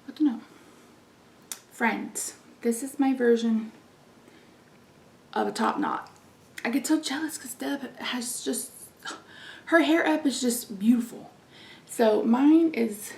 I don't know. Friends, this is my version of a top knot. I get so jealous because Deb has just, her hair up is just beautiful. So mine is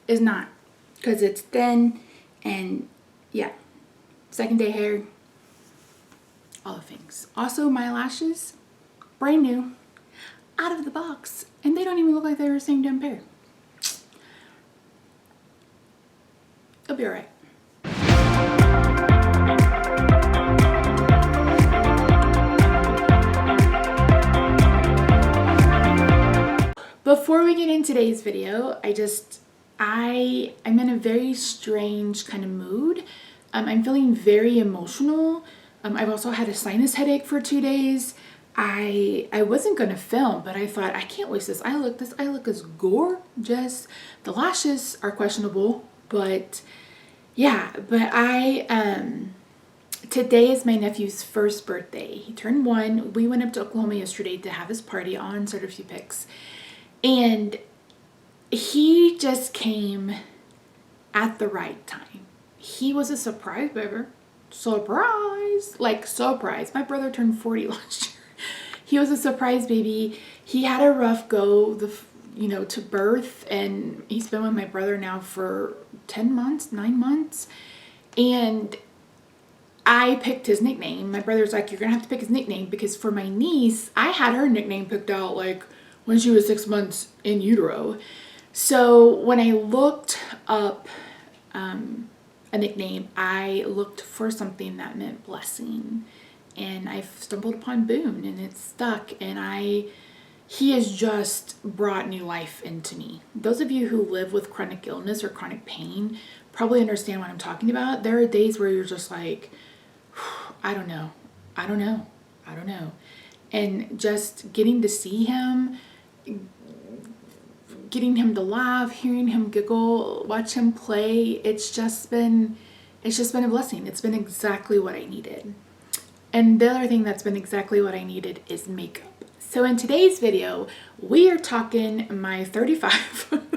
not, because it's thin and yeah, second day hair, all the things. Also my lashes, brand new, out of the box, and they don't even look like they were the same damn pair. It'll be alright. Before we get into today's video, I'm in a very strange kind of mood. I'm feeling very emotional. I've also had a sinus headache for 2 days. I wasn't gonna film, but I thought I can't waste this eye look. This eye look is gorgeous. The lashes are questionable, but yeah. But today is my nephew's first birthday. He turned 1. We went up to Oklahoma yesterday to have his party. I'll insert a few pics. And he just came at the right time. He was a surprise baby. Surprise! Like, surprise. My brother turned 40 last year. He was a surprise baby. He had a rough go, to birth, and he's been with my brother now for 9 months. And I picked his nickname. My brother's like, you're gonna have to pick his nickname, because for my niece, I had her nickname picked out like when she was 6 months in utero. So when I looked up a nickname, I looked for something that meant blessing, and I stumbled upon Boone, and it stuck, and he has just brought new life into me. Those of you who live with chronic illness or chronic pain probably understand what I'm talking about. There are days where you're just like, I don't know. And just getting to see him, getting him to laugh, hearing him giggle, watch him play, it's just been a blessing. It's been exactly what I needed. And the other thing that's been exactly what I needed is makeup. So in today's video, we are talking my 35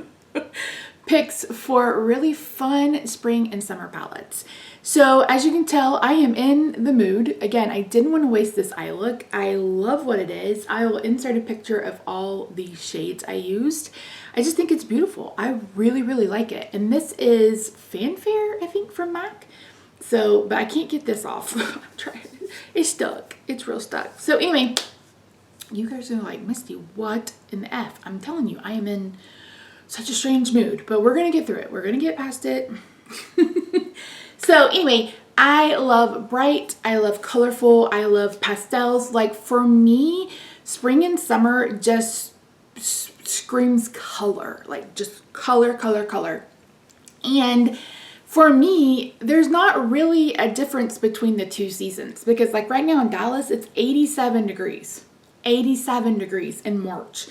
picks for really fun spring and summer palettes. So as you can tell, I am in the mood. Again, I didn't want to waste this eye look. I love what it is. I will insert a picture of all the shades I used. I just think it's beautiful. I really, really like it. And this is Fanfare, I think, from MAC. So, but I can't get this off. I'm trying. It's stuck. It's real stuck. So anyway, you guys are like, Misty, what in the F? I'm telling you, I am in such a strange mood, but we're going to get through it. We're going to get past it. So anyway, I love bright, I love colorful, I love pastels. Like, for me, spring and summer just screams color, like just color. And for me, there's not really a difference between the two seasons, because like right now in Dallas, it's 87 degrees in March.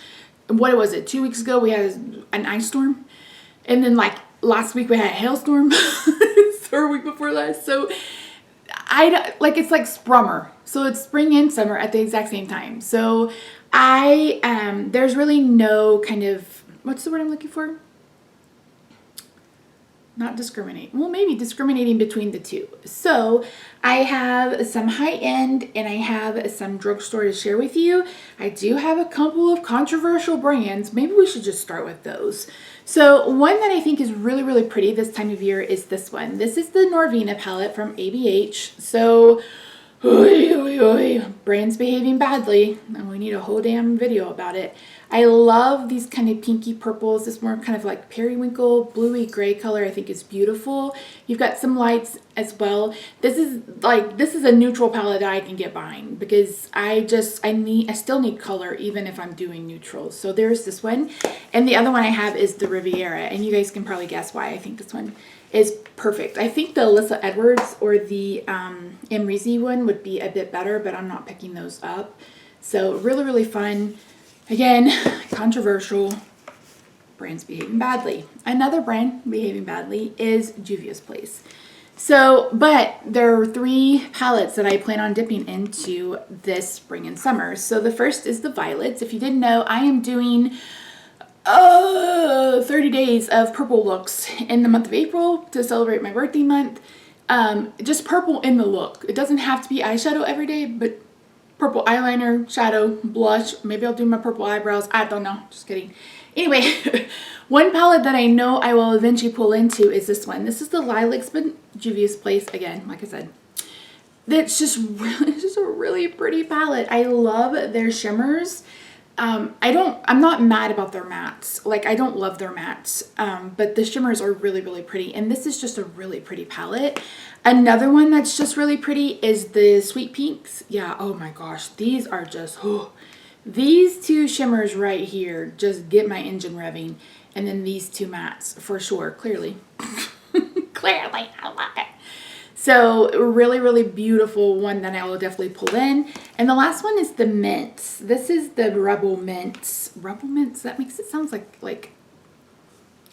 What was it? 2 weeks ago, we had an ice storm. And then like last week we had a hailstorm. Or a week before last. So it's like sprummer. So it's spring and summer at the exact same time. So there's really no kind of, what's the word I'm looking for? Not discriminate. Well, maybe discriminating between the two. So I have some high end and I have some drugstore to share with you. I do have a couple of controversial brands. Maybe we should just start with those. So one that I think is really, really pretty this time of year is this one. This is the Norvina palette from ABH. So, brand's behaving badly, and we need a whole damn video about it. I love these kind of pinky purples. This more kind of like periwinkle, bluey gray color I think is beautiful. You've got some lights as well. This is a neutral palette that I can get behind, because I still need color even if I'm doing neutrals. So there's this one. And the other one I have is the Riviera, and you guys can probably guess why I think this one is perfect. I think the Alyssa Edwards or the Amrezy one would be a bit better, but I'm not picking those up. So really, really fun. Again, controversial. Brand's behaving badly. Another brand behaving badly is Juvia's Place. So, but there are 3 palettes that I plan on dipping into this spring and summer. So the first is the Violets. If you didn't know, I am doing 30 days of purple looks in the month of April to celebrate my birthday month. Just purple in the look. It doesn't have to be eyeshadow every day, but purple eyeliner, shadow, blush. Maybe I'll do my purple eyebrows. I don't know. Just kidding. Anyway, one palette that I know I will eventually pull into is this one. This is the Lilacs by Juvia's Place. Again, like I said, it's just a really pretty palette. I love their shimmers. I'm not mad about their mattes. Like, I don't love their mattes, but the shimmers are really, really pretty. And this is just a really pretty palette. Another one that's just really pretty is the Sweet Pinks. Yeah, oh my gosh, these are just, these two shimmers right here just get my engine revving. And then these two mattes for sure, clearly. Clearly, I love it. So really, really beautiful one that I will definitely pull in. And the last one is the Mints. This is the Rebel Mints. Rebel Mints, that makes it sound like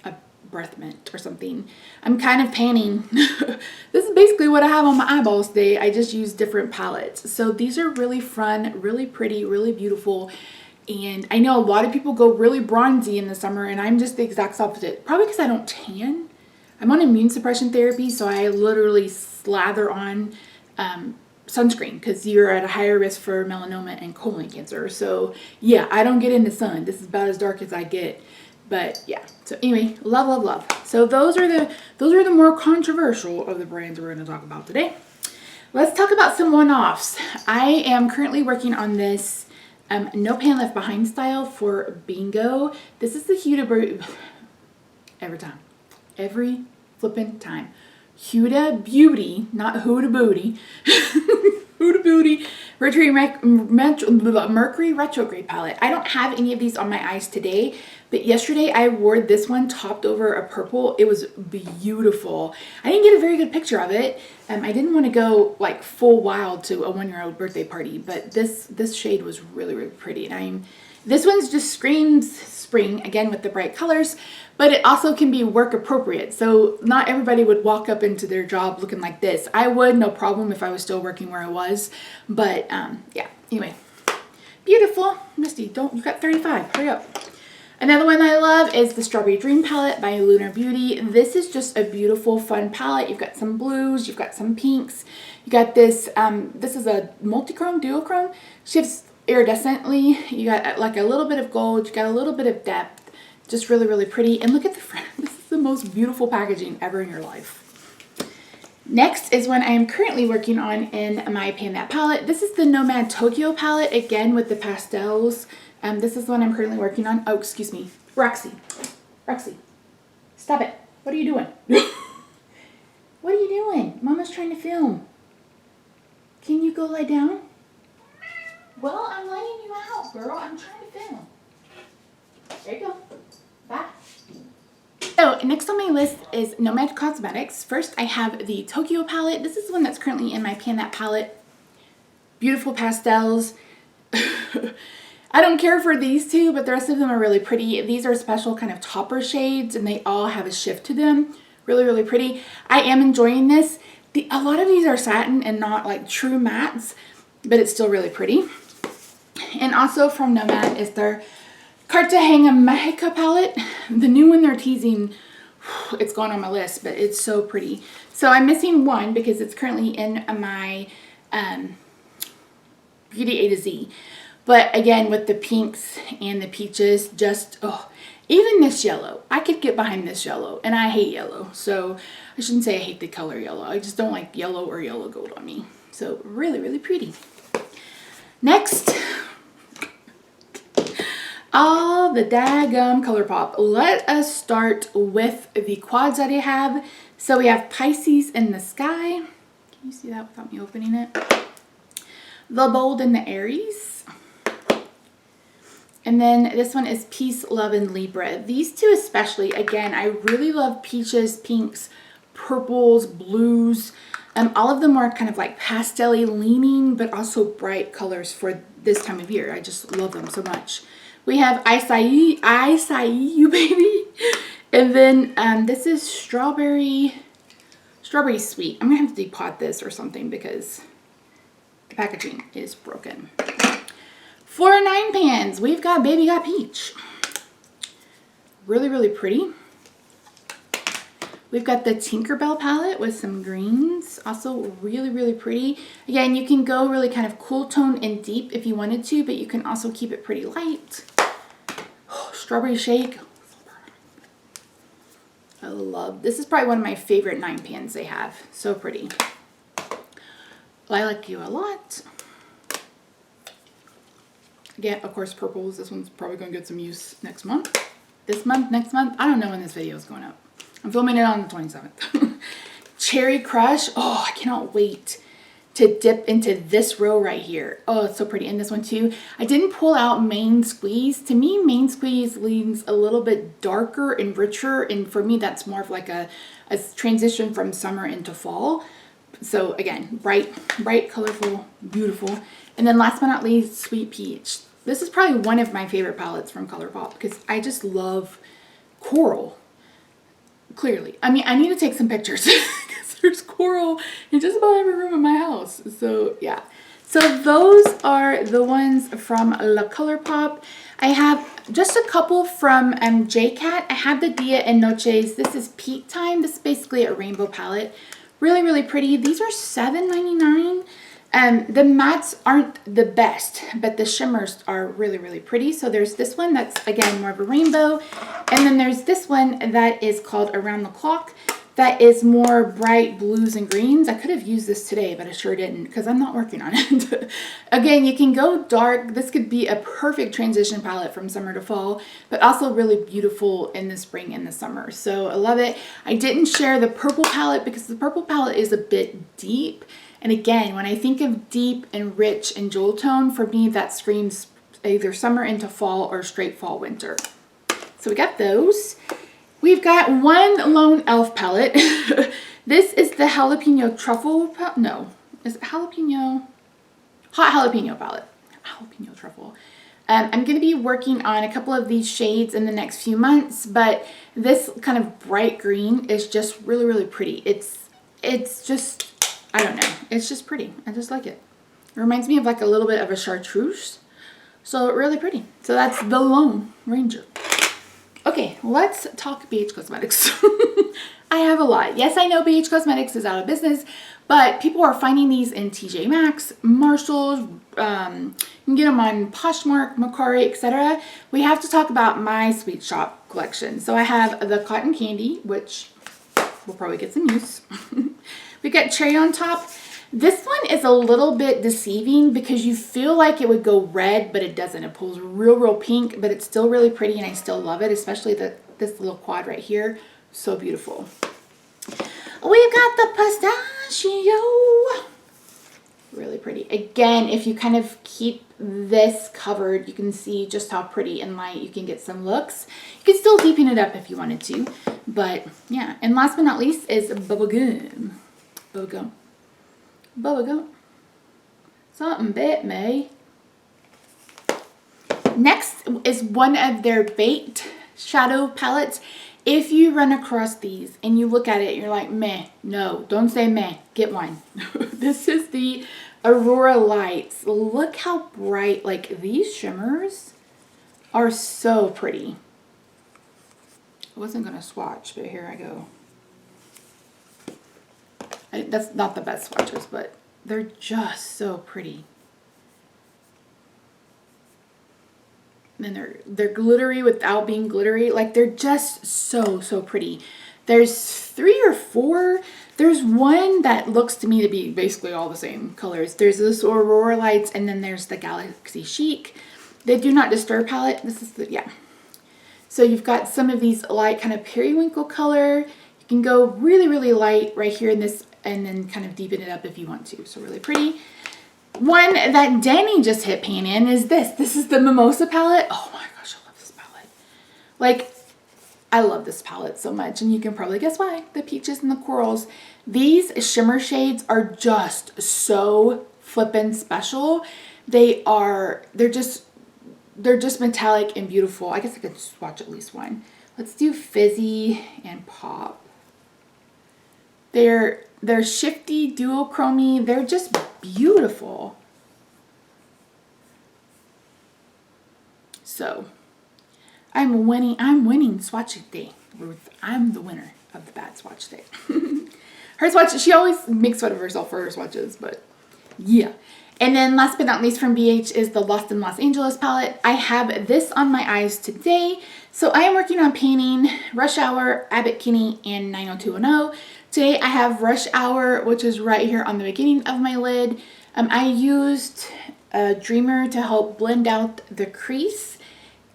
a breath mint or something. I'm kind of panning. This is basically what I have on my eyeballs today. I just use different palettes. So these are really fun, really pretty, really beautiful. And I know a lot of people go really bronzy in the summer, and I'm just the exact opposite. Probably because I don't tan. I'm on immune suppression therapy, so I literally slather on sunscreen because you're at a higher risk for melanoma and colon cancer. So yeah, I don't get in the sun. This is about as dark as I get. But yeah, so anyway, love, love, love. So those are the more controversial of the brands we're going to talk about today. Let's talk about some one-offs. I am currently working on this No Pan Left Behind style for Bingo. This is the Huda every flippin' time. Huda Beauty, not Huda Booty. Huda Beauty Mercury Retrograde palette. I don't have any of these on my eyes today, but yesterday I wore this one topped over a purple. It was beautiful. I didn't get a very good picture of it. I didn't want to go like full wild to a 1-year-old birthday party, but this shade was really, really pretty. And this one's just screams spring, again with the bright colors, but it also can be work appropriate. So not everybody would walk up into their job looking like this. I would, no problem, if I was still working where I was. But yeah, anyway, beautiful. Misty, you got 35, hurry up. Another one I love is the Strawberry Dream palette by Lunar Beauty. This is just a beautiful, fun palette. You've got some blues, you've got some pinks. You got this, this is a multi-chrome, duochrome. Shifts iridescently. You got like a little bit of gold, you got a little bit of depth. Just really, really pretty. And look at the front. This is the most beautiful packaging ever in your life. Next is one I am currently working on in my Pan That palette. This is the Nomad Tokyo palette, again with the pastels. This is the one I'm currently working on. Oh, excuse me. Roxy, stop it. What are you doing? What are you doing? Mama's trying to film. Can you go lie down? Well, I'm letting you out, girl. I'm trying to film. There you go. Bye. So next on my list is Nomad Cosmetics. First, I have the Tokyo palette. This is the one that's currently in my Pan That palette. Beautiful pastels. I don't care for these two, but the rest of them are really pretty. These are special kind of topper shades, and they all have a shift to them. Really, really pretty. I am enjoying this. A lot of these are satin and not like true mattes, but it's still really pretty. And also from Nomad is their Cartage palette. The new one they're teasing, it's gone on my list, but it's so pretty. So I'm missing one because it's currently in my Beauty A to Z. But again, with the pinks and the peaches, just, oh, even this yellow. I could get behind this yellow, and I hate yellow. So I shouldn't say I hate the color yellow. I just don't like yellow or yellow gold on me. So really, really pretty. Next, all the daggum ColourPop. Let us start with the quads that I have. So we have Pisces in the Sky. Can you see that without me opening it? The Bold and the Aries. And then this one is Peace, Love, and Libra. These two especially, again, I really love peaches, pinks, purples, blues. All of them are kind of like pastel-y leaning, but also bright colors for this time of year. I just love them so much. We have I Say You Baby. And then this is Strawberry Sweet. I'm going to have to depot this or something because the packaging is broken. For 9 pans, we've got Baby Got Peach. really, really pretty. We've got the Tinkerbell palette with some greens, also really, really pretty. Again, you can go really kind of cool tone and deep if you wanted to, but you can also keep it pretty light. Oh, strawberry shake. I love, this is probably one of my favorite 9 pans they have. So pretty. Lilac you a lot. Again, of course, purples. This one's probably going to get some use next month. This month, next month. I don't know when this video is going up. I'm filming it on the 27th. Cherry Crush. Oh, I cannot wait to dip into this row right here. Oh, it's so pretty. And this one too. I didn't pull out Main Squeeze. To me, Main Squeeze leans a little bit darker and richer. And for me, that's more of like a transition from summer into fall. So again, bright, colorful, beautiful. And then last but not least, Sweet Peach. This is probably one of my favorite palettes from ColourPop because I just love coral. Clearly. I mean, I need to take some pictures because there's coral in just about every room in my house. So yeah. So those are the ones from La ColourPop. I have just a couple from JCat. I have the Dia and Noches. This is Peak Time. This is basically a rainbow palette. Really, really pretty. These are $7.99. The mattes aren't the best, but the shimmers are really, really pretty. So there's this one that's, again, more of a rainbow. And then there's this one that is called Around the Clock. That is more bright blues and greens. I could have used this today, but I sure didn't because I'm not working on it. Again, you can go dark. This could be a perfect transition palette from summer to fall, but also really beautiful in the spring and the summer. So I love it. I didn't share the purple palette because the purple palette is a bit deep. And again, when I think of deep and rich and jewel tone, for me, that screams either summer into fall or straight fall winter. So we got those. We've got one Lone Elf palette. This is the jalapeno truffle. No, is it jalapeno? Hot jalapeno palette. Jalapeno truffle. I'm going to be working on a couple of these shades in the next few months, but this kind of bright green is just really, really pretty. It's just, I don't know. It's just pretty. I just like it. It reminds me of like a little bit of a chartreuse. So really pretty. So that's the Lone Ranger. Okay, let's talk BH Cosmetics. I have a lot. Yes, I know BH Cosmetics is out of business, but people are finding these in TJ Maxx, Marshalls, you can get them on Poshmark, Mercari, etc. We have to talk about my Sweet Shop collection. So I have the Cotton Candy, which will probably get some use. We got Cherry on Top. This one is a little bit deceiving because you feel like it would go red, but it doesn't. It pulls real pink, but it's still really pretty and I still love it, especially this little quad right here. So beautiful. We've got the Pistachio. Really pretty. Again, if you kind of keep this covered, you can see just how pretty and light you can get some looks. You can still deepen it up if you wanted to, but yeah. And last but not least is Bubblegum. Bubblegum. Bubblegum. Something bit me. Next is one of their baked shadow palettes. If you run across these and you look at it, you're like, meh. No, don't say meh. Get one. This is the Aurora Lights. Look how bright, like these shimmers are so pretty. I wasn't going to swatch, but here I go. That's not the best swatches, but they're just so pretty. And they're glittery without being glittery. Like they're just so pretty. There's 3 or 4. There's one that looks to me to be basically all the same colors. There's this Aurora Lights and then there's the Galaxy Chic. The Do Not Disturb palette. This is the, yeah. So you've got some of these light kind of periwinkle color. You can go really light right here in this and then kind of deepen it up if you want to. So really pretty. One that Danny just hit pan in is this. This is the Mimosa palette. Oh my gosh, I love this palette. Like, I love this palette so much. And you can probably guess why. The peaches and the corals. These shimmer shades are just so flippin' special. They're just metallic and beautiful. I guess I could swatch at least one. Let's do Fizzy and Pop. They're shifty, duochromy. They're just beautiful. So, I'm winning swatch day. I'm the winner of the bad swatch day. Her swatch, she always makes fun of herself for her swatches, but yeah. And then last but not least from BH is the Lost in Los Angeles palette. I have this on my eyes today. So I am working on painting Rush Hour, Abbott Kinney, and 90210. Today I have Rush Hour, which is right here on the beginning of my lid. I used a Dreamer to help blend out the crease.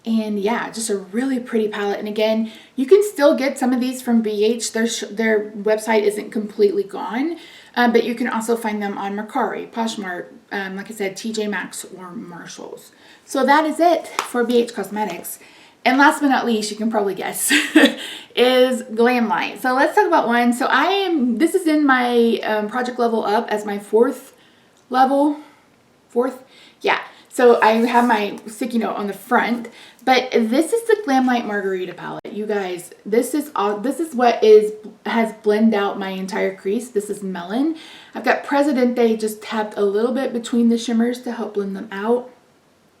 And yeah, just a really pretty palette. And again, you can still get some of these from BH. Their website isn't completely gone, but you can also find them on Mercari, Poshmark, like I said, TJ Maxx, or Marshalls. So that is it for BH Cosmetics. And last but not least, you can probably guess, is Glamlight. So let's talk about one. So this is in my project level up as my fourth level. Yeah. So I have my sticky note on the front, but this is the Glamlight Margarita palette. You guys, this is what has blended out my entire crease. This is Melon. I've got Presidente just tapped a little bit between the shimmers to help blend them out.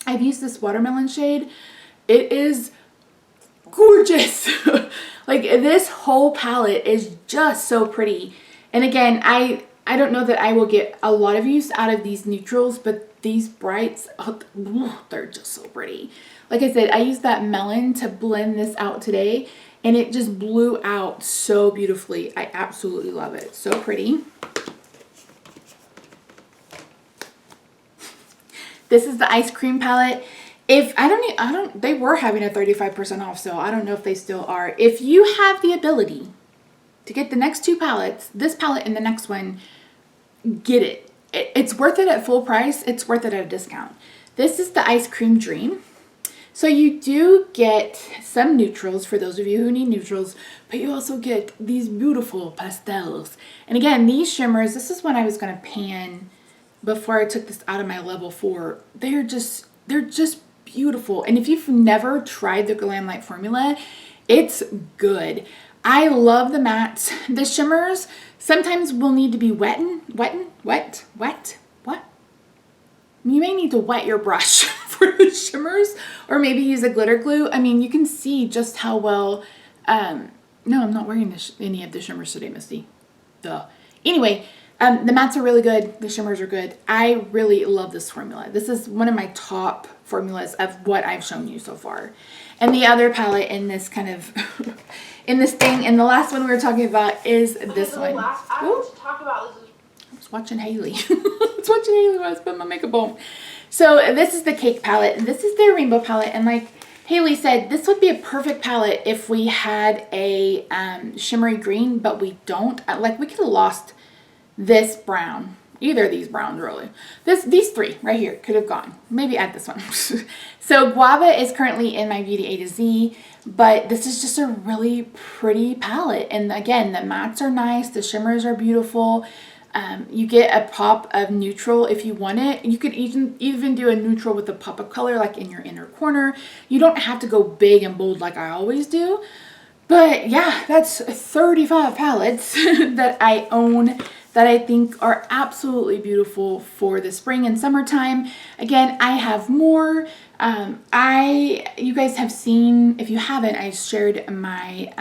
I've used this watermelon shade. It is gorgeous. Like, this whole palette is just so pretty. And again, I don't know that I will get a lot of use out of these neutrals, but these brights, they're just so pretty. Like I said, I used that Melon to blend this out today, and it just blew out so beautifully. I absolutely love it. So pretty. This is the Ice Cream palette. They were having a 35% off, so I don't know if they still are. If you have the ability to get the next two palettes, this palette and the next one, get it. It's worth it at full price. It's worth it at a discount. This is the Ice Cream Dream. So you do get some neutrals for those of you who need neutrals, but you also get these beautiful pastels. And again, these shimmers, this is when I was going to pan before I took this out of my level 4. They're just beautiful. And if you've never tried the Glamlight formula, it's good. I love the mattes. The shimmers sometimes will need to be wet. What? You may need to wet your brush for the shimmers, or maybe use a glitter glue. I mean, you can see just how well, no, I'm not wearing any of the shimmers today, Misty. Duh. Anyway, the mattes are really good. The shimmers are good. I really love this formula. This is one of my top formulas of what I've shown you so far. And the other palette in this kind of, in this thing, and the last one we were talking about is this one. I want to talk about this. I was watching Haley. I was watching Haley while I was putting my makeup on. So this is the Cake palette, and this is their rainbow palette. And like Haley said, this would be a perfect palette if we had a shimmery green, but we don't. Like, we could have lost this brown. Either of these browns, really. These three right here could have gone. Maybe add this one. So Guava is currently in my Beauty A to Z, but this is just a really pretty palette. And again, the mattes are nice. The shimmers are beautiful. You get a pop of neutral if you want it. You could even do a neutral with a pop of color, like in your inner corner. You don't have to go big and bold like I always do. But yeah, that's 35 palettes that I own that I think are absolutely beautiful for the spring and summertime. Again, I have more. You guys have seen, if you haven't, I shared my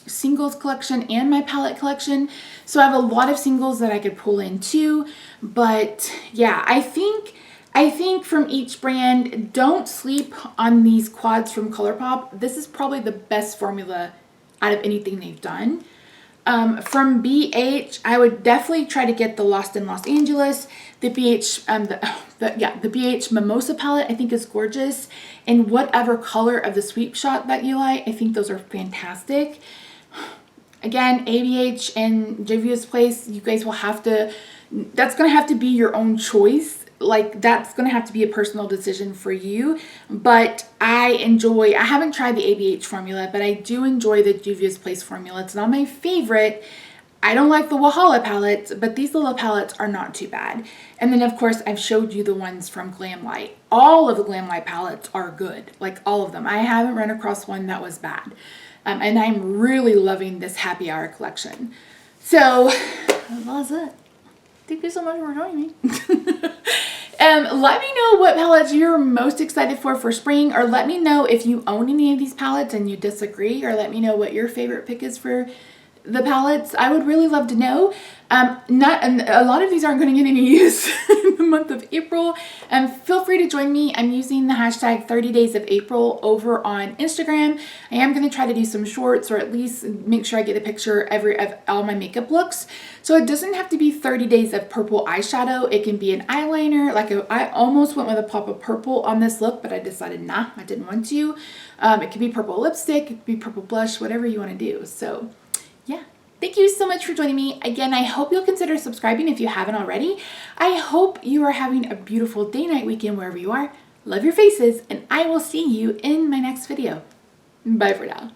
singles collection and my palette collection. So I have a lot of singles that I could pull in too. But yeah, I think from each brand, don't sleep on these quads from ColourPop. This is probably the best formula out of anything they've done. From BH, I would definitely try to get the Lost in Los Angeles. The BH, the BH Mimosa Palette, I think is gorgeous. And whatever color of the Sweep Shot that you like, I think those are fantastic. Again, ABH and Juvia's Place, you guys will have to, that's going to have to be your own choice. Like, that's going to have to be a personal decision for you. But I haven't tried the ABH formula, but I do enjoy the Juvia's Place formula. It's not my favorite. I don't like the Walhalla palettes, but these little palettes are not too bad. And then, of course, I've showed you the ones from Glamlight. All of the Glamlight palettes are good. Like, all of them. I haven't run across one that was bad. And I'm really loving this Happy Hour collection. So, that's it. Thank you so much for joining me. Let me know what palettes you're most excited for spring, or let me know if you own any of these palettes and you disagree, or let me know what your favorite pick is for the palettes. I would really love to know. And a lot of these aren't going to get any use in the month of April. Feel free to join me. I'm using the hashtag 30 days of April over on Instagram. I am going to try to do some shorts, or at least make sure I get a picture of all my makeup looks. So it doesn't have to be 30 days of purple eyeshadow. It can be an eyeliner. I almost went with a pop of purple on this look, but I decided nah, I didn't want to. It could be purple lipstick, it could be purple blush, whatever you want to do. So yeah. Thank you so much for joining me. Again, I hope you'll consider subscribing if you haven't already. I hope you are having a beautiful day, night, weekend, wherever you are. Love your faces, and I will see you in my next video. Bye for now.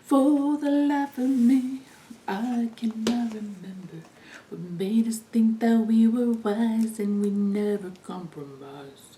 For the life of me, I cannot remember what made us think that we were wise and we never compromised.